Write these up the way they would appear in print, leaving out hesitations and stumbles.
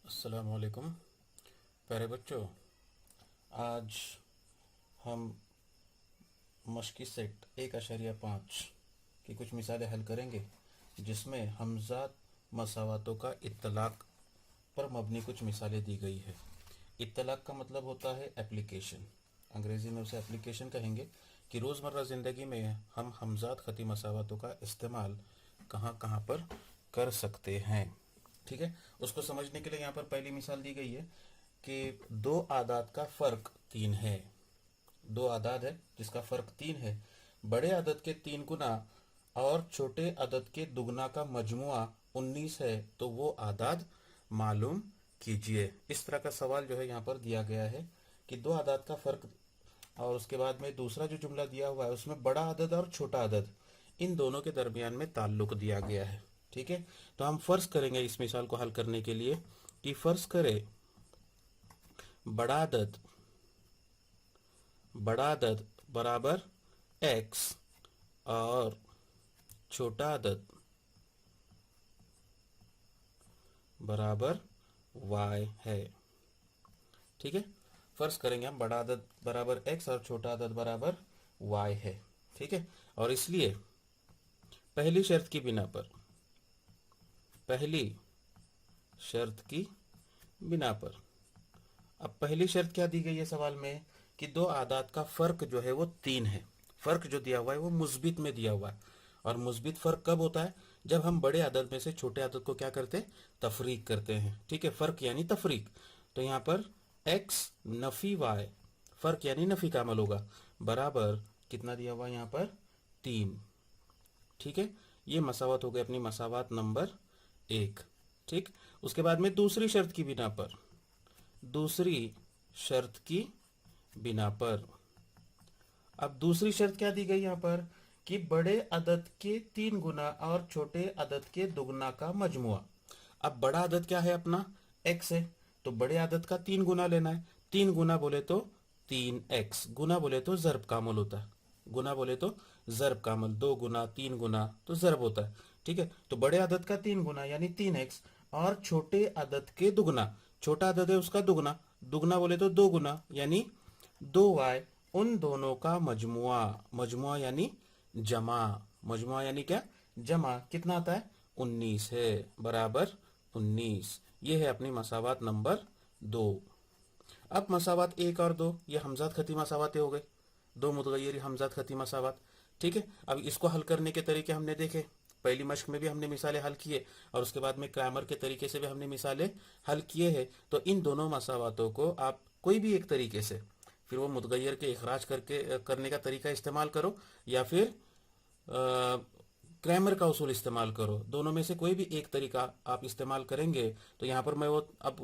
अस्सलाम वालेकुम प्यारे बच्चों। आज हम मश्की सेट 1.5 की कुछ मिसालें हल करेंगे जिसमें हमज़ात मसावातों का इत्तलाक पर मबनी कुछ मिसालें दी गई है। इत्तलाक का मतलब होता है एप्लीकेशन, अंग्रेज़ी में उसे एप्लीकेशन कहेंगे कि रोज़मर्रा ज़िंदगी में हम हमज़ात ख़ती मसावातों का इस्तेमाल कहाँ कहाँ पर कर सकते हैं। ठीक है, उसको समझने के लिए यहाँ पर पहली मिसाल दी गई है कि दो आदाद का फ़र्क 3 है। दो आदाद है जिसका फ़र्क 3 है, बड़े अदद के 3 गुना और छोटे अदद के दुगना का मजमुआ 19 है, तो वो आदाद मालूम कीजिए। इस तरह का सवाल जो है यहाँ पर दिया गया है कि दो आदाद का फ़र्क, और उसके बाद में दूसरा जो जुमला दिया हुआ है उसमें बड़ा अदद और छोटा अदद इन दोनों के दरमियान में ताल्लुक दिया गया है। ठीक है, तो हम फर्ज करेंगे इस मिसाल को हल करने के लिए कि फर्ज करें बड़ा अदद बराबर x और छोटा अदद बराबर y है। ठीक है, फर्ज करेंगे हम बड़ा अदद बराबर x और छोटा अदद बराबर y है। ठीक है, और इसलिए पहली शर्त की बिना पर अब पहली शर्त क्या दी गई है सवाल में कि दो आदाद का फर्क जो है वो 3 है। फर्क जो दिया हुआ है वो मुस्बित में दिया हुआ है, और मुस्बित फर्क कब होता है? जब हम बड़े आदद में से छोटे आदद को क्या करते हैं? तफरीक करते हैं। ठीक है, फर्क यानी तफरीक। तो यहाँ पर x नफी y, फर्क यानी नफी का अमल होगा, बराबर कितना दिया हुआ है यहाँ पर? 3। ठीक है, ये मसावत हो गई अपनी मसावत नंबर 1। ठीक, उसके बाद में दूसरी शर्त की बिना पर अब दूसरी शर्त क्या दी गई यहाँ पर कि बड़े अदद के 3 गुना और छोटे अदद के दुगना का मजमुआ। अब बड़ा अदद क्या है अपना? x है, तो बड़े अदद का 3 गुना लेना है। 3 गुना बोले तो 3x, गुना बोले तो ज़र्ब का अमल होता है। गुना बोले तो ज़र्ब का अमल, 2 गुना 3 गुना तो ज़र्ब होता है। ठीक है, तो बड़े अदद का 3 गुना यानी 3x और छोटे अदद के दुगना, छोटा अदद है उसका दुगना, दुगना बोले तो 2 गुना यानी 2y, उन दोनों का मजमुआ, मजमुआ यानी जमा, मजमुआ यानी क्या? जमा। कितना आता है? 19 है, बराबर 19। ये है अपनी मसावत नंबर 2। अब मसावत 1 और 2 ये हमजात खती मसावतें हो गई, दो मुतगय्यर हमजात खती मसावत। ठीक है, अब इसको हल करने के तरीके हमने देखे, पहली मश्क में भी हमने मिसालें हल किए और उसके बाद में ग्रामर के तरीके से भी हमने मिसालें हल किए हैं। तो इन दोनों मसावतों को आप कोई भी एक तरीके से, फिर वो मुतगय्यर के इखराज करने का तरीका इस्तेमाल करो या फिर ग्रामर का उसूल इस्तेमाल करो, दोनों में से कोई भी एक तरीका आप इस्तेमाल करेंगे। तो यहाँ पर मैं वो अब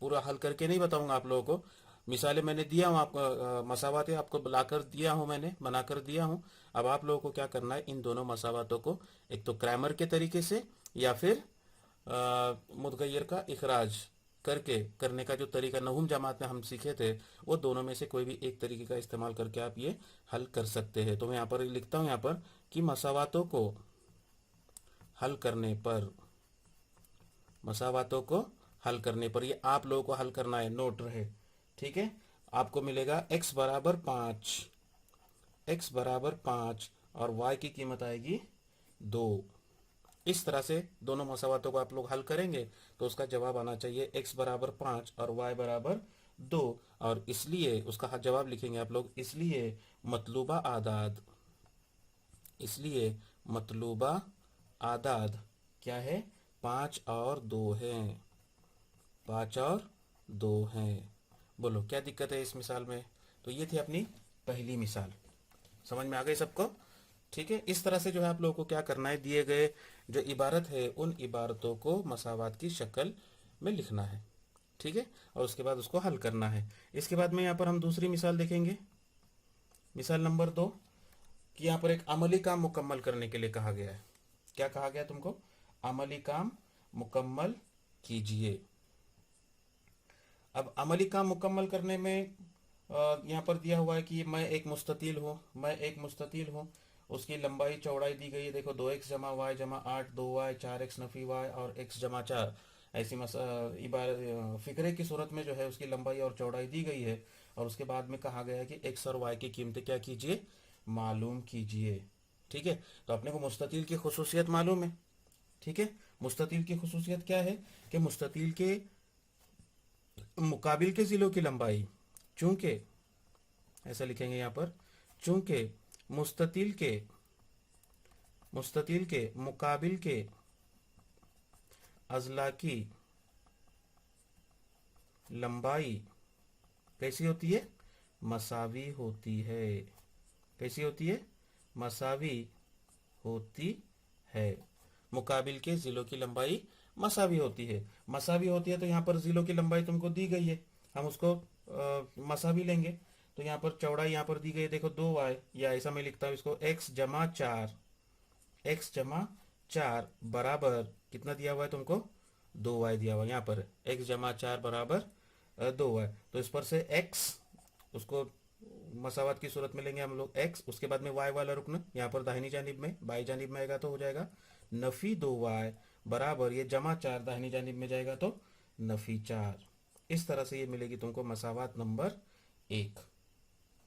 पूरा हल करके नहीं बताऊंगा आप लोगों को, मिसालें मैंने दिया हूँ आपको, मसावातें आपको लाकर दिया हूँ, मैंने बनाकर दिया हूँ। अब आप लोगों को क्या करना है, इन दोनों मसावातों को एक तो ग्रामर के तरीके से या फिर मुतगय्यर का इखराज करके करने का जो तरीका नहुम जमात में हम सीखे थे, वो दोनों में से कोई भी एक तरीके का इस्तेमाल करके आप ये हल कर सकते हैं। तो मैं यहाँ पर लिखता हूँ यहाँ पर कि हल करने पर मसावातों को हल करने पर, ये आप लोगों को हल करना है, नोट रहे। ठीक है, आपको मिलेगा x बराबर 5 और y की कीमत आएगी 2। इस तरह से दोनों मसावातों को आप लोग हल करेंगे तो उसका जवाब आना चाहिए x बराबर 5 और y बराबर 2, और इसलिए उसका जवाब लिखेंगे आप लोग, इसलिए मतलूबा आदाद क्या है? 5 और 2 हैं, 5 और 2 हैं। बोलो क्या दिक्कत है इस मिसाल में? तो ये थी अपनी पहली मिसाल, समझ में आ गई सबको? ठीक है, इस तरह से जो है आप लोगों को क्या करना है, दिए गए जो इबारत है उन इबारतों को मसावात की शक्ल में लिखना है। ठीक है, और उसके बाद उसको हल करना है। इसके बाद में यहाँ पर हम दूसरी मिसाल देखेंगे, मिसाल नंबर 2, कि यहाँ पर एक अमली काम मुकम्मल करने के लिए कहा गया है। क्या कहा गया तुमको? अमली काम मुकम्मल कीजिए। अब अमली काम मुकम्मल करने में यहाँ पर दिया हुआ है कि मैं एक मुस्ततील हूँ, उसकी लंबाई चौड़ाई दी गई है, देखो 2x जमा y जमा 8, 2y 4x नफी y और x जमा 4, ऐसी फिक्रे की सूरत में जो है उसकी लंबाई और चौड़ाई दी गई है, और उसके बाद में कहा गया है कि एक्स और वाई की कीमतें क्या कीजिए, मालूम कीजिए। ठीक है, तो अपने को मुस्ततील की खुसूसियत मालूम है। ठीक है, मुस्ततील की खुसूसियत क्या है कि मुस्ततील के मुकाबिल के जिलों की लंबाई, चूंकि ऐसा लिखेंगे यहाँ पर, चूंकि मुस्ततील के मुकाबिल के अजला की लंबाई कैसी होती है, मसावी होती है। कैसी होती है, मसावी होती है। मुकाबिल के जिलों की लंबाई मसावी होती है। मसावी होती है तो यहाँ पर जिलों की लंबाई तुमको दी गई है, हम उसको मसावी लेंगे। तो यहाँ पर चौड़ाई यहाँ पर दी गई है, देखो 2y, या ऐसा मैं लिखता हूँ इसको, x जमा 4 बराबर कितना दिया हुआ है तुमको, 2y दिया हुआ है यहाँ पर, x जमा 4 बराबर 2y। तो इस पर से x, उसको मसावत की सूरत में लेंगे हम लोग x, उसके बाद में y वाला रुकन यहाँ पर दाहिनी जानिब में, बाई जानिब में आएगा तो हो जाएगा नफी 2y बराबर ये जमा 4 दाहिनी जानिब में जाएगा तो नफी 4। इस तरह से ये मिलेगी तुमको मसावत नंबर 1।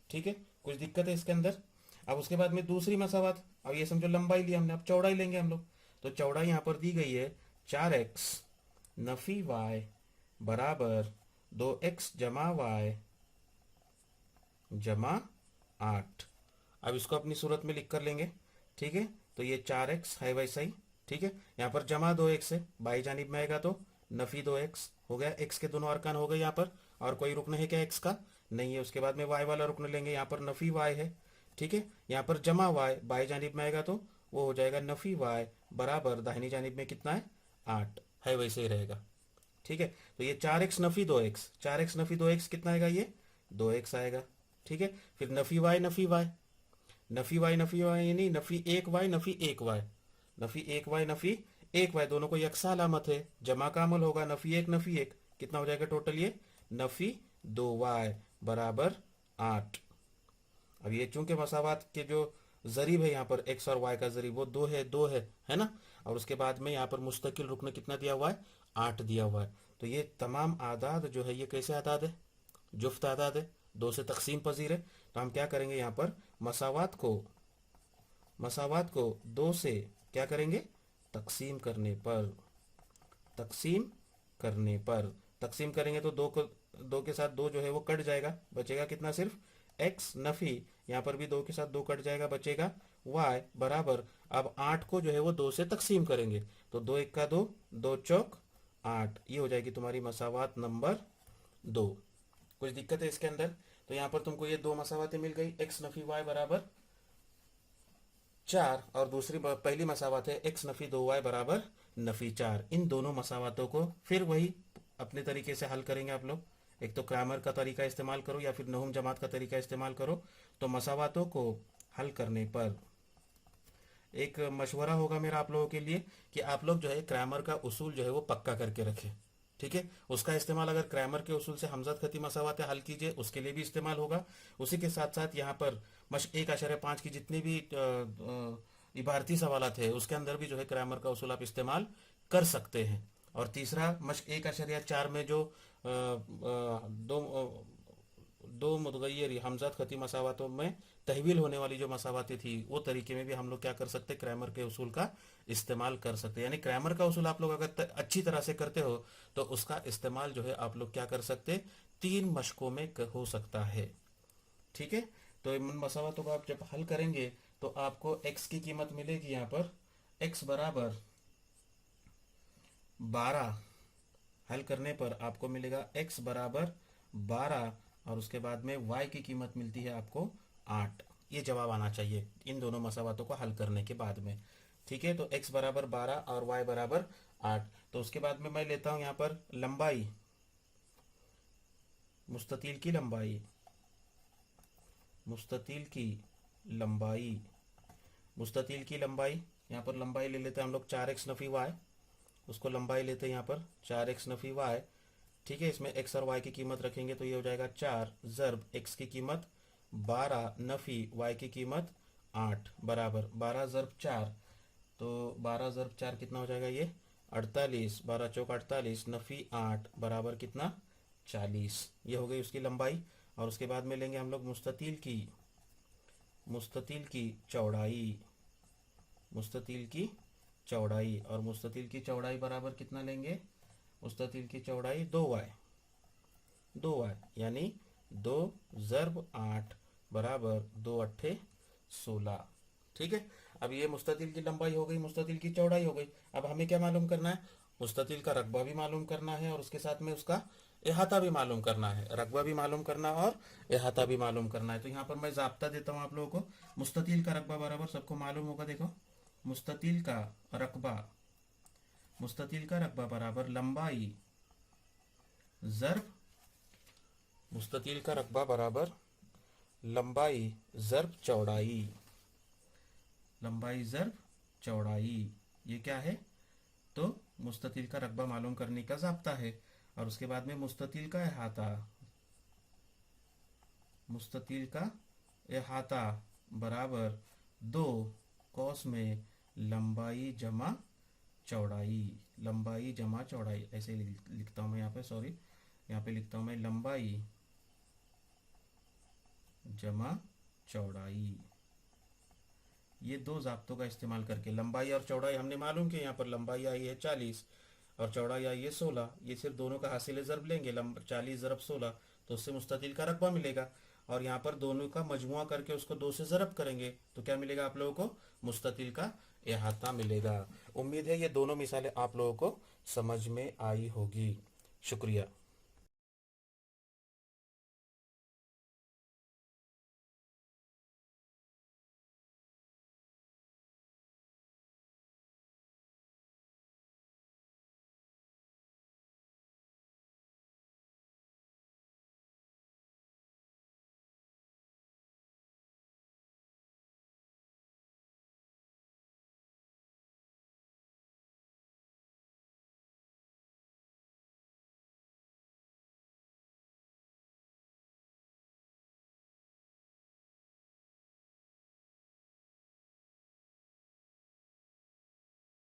ठीक है, कुछ दिक्कत है इसके अंदर। अब उसके बाद में दूसरी मसावत, अब ये समझो लंबाई ली हमने, अब चौड़ाई लेंगे हम लोग। तो चौड़ाई यहाँ पर दी गई है 4x नफी y बराबर 2x जमा y जमा 8। अब इसको अपनी सूरत में लिख कर लेंगे। ठीक है, तो ये 4x है वैसा ही। ठीक है, यहाँ पर जमा 2x है, बाई जानिब में आएगा तो नफी 2x हो गया। x के दोनों अरकान हो गए यहाँ पर, और कोई रुकन है क्या x का, नहीं है। उसके बाद में y वाला रुकन लेंगे, यहाँ पर नफी y है। ठीक है, यहाँ पर जमा y बाई जानिब में आएगा तो वो हो जाएगा नफी y बराबर दाहिनी जानिब में कितना है, 8 है, वैसे ही रहेगा। ठीक है, तो ये 4x Nafi 2x, 4x Nafi 2x कितना आएगा, ये 2x आएगा। ठीक है, फिर नफी y नफी y, नफी वाई यानी नफी 1y Nafi 1y, Nafi 1y Nafi 1y, दोनों को यकसा अलामत है, जमा का अमल होगा, नफी 1 कितना हो जाएगा टोटल, ये नफी 2y बराबर 8। अब ये चूंकि मसावात के जो जरीब है यहाँ पर x और y का जरीब वो 2 है ना, और उसके बाद में यहाँ पर मुस्तकिल रुकन कितना दिया हुआ है, 8 दिया हुआ है। तो ये तमाम आदाद जो है ये कैसे आदाद है, जुफ्त आदाद है, 2 से तकसीम पजीर है। तो हम क्या करेंगे यहाँ पर मसावात को 2 से क्या करेंगे, तकसीम करने पर, तकसीम करने पर, तकसीम करेंगे तो 2 के साथ 2 जो है वो कट जाएगा, बचेगा कितना, सिर्फ x नफी, यहाँ पर भी 2 के साथ 2 कट जाएगा, बचेगा y बराबर। अब 8 को जो है वो 2 से तकसीम करेंगे तो 2 1 का 2, 2 चौक 8, ये हो जाएगी तुम्हारी मसावात नंबर 2। कुछ दिक्कत है इसके अंदर। तो यहाँ पर तुमको ये 2 मसावातें मिल गई, x नफी y बराबर 4, और दूसरी पहली मसावत है x नफी 2y बराबर नफी 4। इन दोनों मसावतों को फिर वही अपने तरीके से हल करेंगे आप लोग। एक तो क्रैमर का तरीका इस्तेमाल करो या फिर नहुम जमात का तरीका इस्तेमाल करो। तो मसावतों को हल करने पर एक मशवरा होगा मेरा आप लोगों के लिए कि आप लोग जो है क्रैमर का उसूल जो है वो पक्का करके रखें। ठीक है, उसका इस्तेमाल अगर क्रैमर के उसूल से हमजद खती मसावतें हल कीजिए उसके लिए भी इस्तेमाल होगा। उसी के साथ साथ यहाँ पर मश्क 1.5 की जितनी भी इबारती सवालात है उसके अंदर भी जो है क्रैमर का उसूल आप इस्तेमाल कर सकते हैं। और तीसरा मश्क 1.4 में जो दो मुतगय्यर हमजात खती मसावतों में तहवील होने वाली जो मसावतें थी वो तरीके में भी हम लोग क्या कर सकते हैं, क्रैमर के उसूल का इस्तेमाल कर सकते हैं। यानी क्रैमर का उसूल आप लोग अगर अच्छी तरह से करते हो तो उसका इस्तेमाल जो है आप लोग क्या कर सकते, 3 मशकों में हो सकता है। ठीक है, तो इन मसावतों को आप जब हल करेंगे तो आपको x की कीमत मिलेगी, यहाँ पर x बराबर 12, हल करने पर आपको मिलेगा x बराबर 12, और उसके बाद में y की कीमत मिलती है आपको 8। ये जवाब आना चाहिए इन दोनों मसावतों को हल करने के बाद में। ठीक है, तो x बराबर 12 और y बराबर 8। तो उसके बाद में मैं लेता हूं यहाँ पर लंबाई, मुस्ततील की लंबाई, मुस्ततील की लंबाई, मुस्ततील की लंबाई, यहाँ पर लंबाई ले लेते हैं हम लोग 4x नफी y, उसको लंबाई लेते हैं यहाँ पर 4x नफी y। ठीक है, इसमें x और y की कीमत रखेंगे तो ये हो जाएगा 4 ज़र्ब x की कीमत 12 नफी y की कीमत 8 बराबर 12 ज़र्ब 4, तो 12 ज़र्ब 4 कितना हो जाएगा, ये 48, 12 चौक 48, नफी 8 बराबर कितना 40। ये हो गई उसकी लंबाई। और उसके बाद में लेंगे हम लोग मुस्ततील की चौड़ाई। मुस्ततील की चौड़ाई, और मुस्ततील की चौड़ाई बराबर कितना लेंगे, मुस्ततील की चौड़ाई 2y, 2y यानी 2 ज़र्ब 8 बराबर 2 अट्ठे 16। ठीक है। अब ये मुस्ततील की लंबाई हो गई, मुस्ततील की चौड़ाई हो गई। अब हमें क्या मालूम करना है, मुस्ततील का रकबा भी मालूम करना है और उसके साथ में उसका अहाता भी मालूम करना है। रकबा भी मालूम करना और अहाता भी मालूम करना है। तो यहाँ पर मैं जाब्ता देता हूँ आप लोगों को। मुस्ततील का रकबा बराबर सबको मालूम होगा, देखो मुस्ततील का रकबा, मुस्ततील का रकबा बराबर लंबाई ज़र्ब, मुस्ततील का रकबा बराबर लंबाई ज़र्ब चौड़ाई, लंबाई ज़र्ब चौड़ाई। ये क्या है, तो मुस्ततील का रकबा मालूम करने का ज़ाब्ता है। और उसके बाद में मुस्ततील का अहाता, मुस्ततील का अहाता बराबर 2 कौस में लंबाई जमा चौड़ाई, लंबाई जमा चौड़ाई। ऐसे लिखता हूँ मैं यहाँ पे, सॉरी, यहाँ पे लिखता हूँ मैं लंबाई जमा चौड़ाई। ये दो ज़ाब्तों का इस्तेमाल करके लंबाई और चौड़ाई हमने मालूम किया। यहाँ पर लंबाई आई है 40 और चौड़ाई आई है 16। ये सिर्फ दोनों का हासिल ज़र्ब लेंगे, 40 ज़रब 16, तो उससे मुस्ततील का रकबा मिलेगा। और यहाँ पर दोनों का मजमुआ करके उसको 2 से ज़रब करेंगे तो क्या मिलेगा आप लोगों को, मुस्ततील का अहाता मिलेगा। उम्मीद है ये दोनों मिसालें आप लोगों को समझ में आई होगी। शुक्रिया।